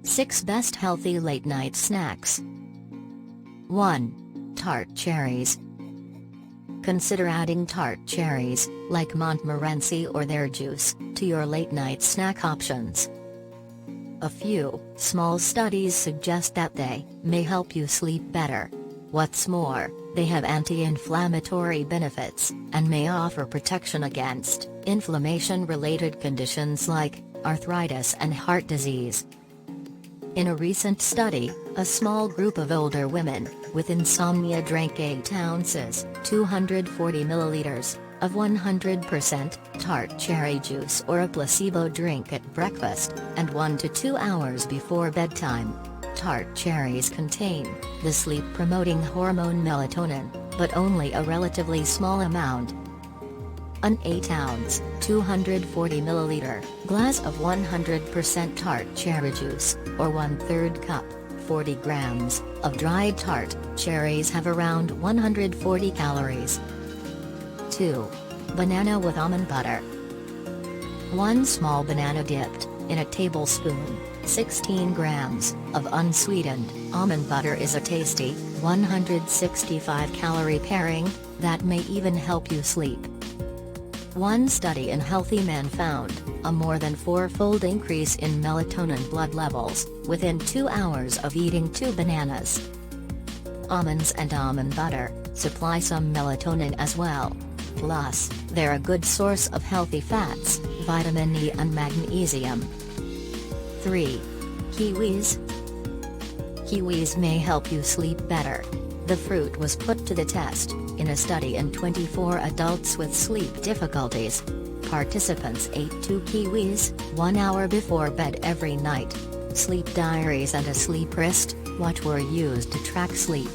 6 Best Healthy Late Night Snacks. 1. Tart cherries. Consider adding tart cherries, like Montmorency or their juice, to your late-night snack options. A few small studies suggest that they may help you sleep better. What's more, they have anti-inflammatory benefits, and may offer protection against inflammation-related conditions like arthritis and heart disease. In a recent study, a small group of older women with insomnia drank 8 ounces, 240 milliliters, of 100% tart cherry juice or a placebo drink at breakfast, and 1 to 2 hours before bedtime. Tart cherries contain the sleep-promoting hormone melatonin, but only a relatively small amount. An 8-ounce, 240 milliliter, glass of 100% tart cherry juice, or 1/3 cup, 40 grams, of dried tart cherries have around 140 calories. 2. Banana with almond butter. 1 small banana dipped in a tablespoon, 16 grams, of unsweetened almond butter is a tasty, 165-calorie pairing that may even help you sleep. One study in healthy men found a more than 4-fold increase in melatonin blood levels within 2 hours of eating 2 bananas. Almonds and almond butter supply some melatonin as well. Plus, they're a good source of healthy fats, vitamin E and magnesium. 3. Kiwis. Kiwis may help you sleep better. The fruit was put to the test in a study in 24 adults with sleep difficulties. Participants ate 2 kiwis, 1 hour before bed every night. Sleep diaries and a sleep wristwatch were used to track sleep.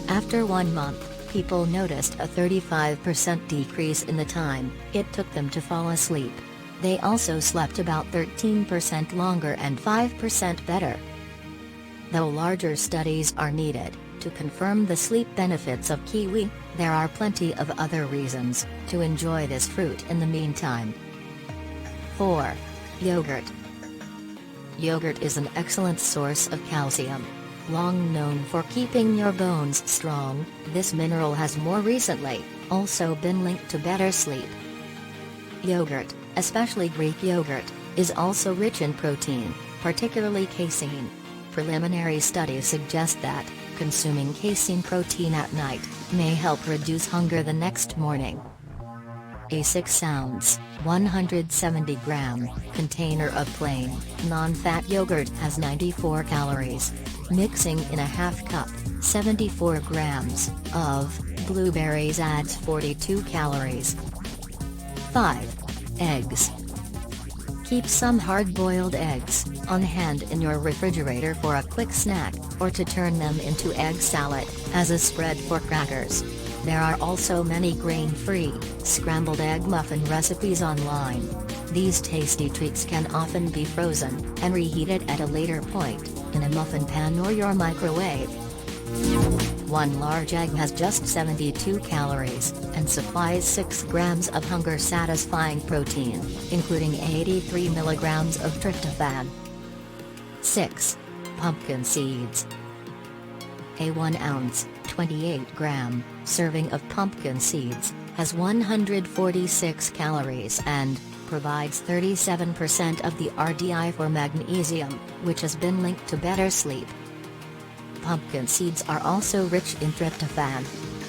After 1 month, people noticed a 35% decrease in the time it took them to fall asleep. They also slept about 13% longer and 5% better. Though larger studies are needed to confirm the sleep benefits of kiwi, there are plenty of other reasons to enjoy this fruit in the meantime. 4. Yogurt. Yogurt is an excellent source of calcium. Long known for keeping your bones strong, this mineral has more recently also been linked to better sleep. Yogurt, especially Greek yogurt, is also rich in protein, particularly casein. Preliminary studies suggest that consuming casein protein at night may help reduce hunger the next morning. A 6-ounce, 170-gram container of plain, non-fat yogurt has 94 calories. Mixing in a half cup, 74 grams, of blueberries adds 42 calories. 5. Eggs. Keep some hard-boiled eggs on hand in your refrigerator for a quick snack, or to turn them into egg salad as a spread for crackers. There are also many grain-free, scrambled egg muffin recipes online. These tasty treats can often be frozen and reheated at a later point in a muffin pan or your microwave. 1 large egg has just 72 calories, and supplies 6 grams of hunger-satisfying protein, including 83 milligrams of tryptophan. 6. Pumpkin seeds. A 1-ounce, 28-gram, serving of pumpkin seeds, has 146 calories and provides 37% of the RDI for magnesium, which has been linked to better sleep. Pumpkin seeds are also rich in tryptophan.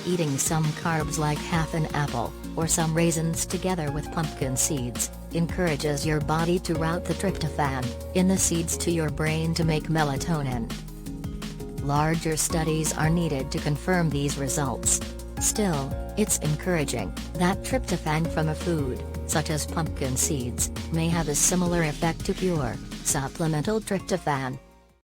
Eating some carbs like half an apple, or some raisins together with pumpkin seeds, encourages your body to route the tryptophan in the seeds to your brain to make melatonin. Larger studies are needed to confirm these results. Still, it's encouraging that tryptophan from a food, such as pumpkin seeds, may have a similar effect to pure, supplemental tryptophan.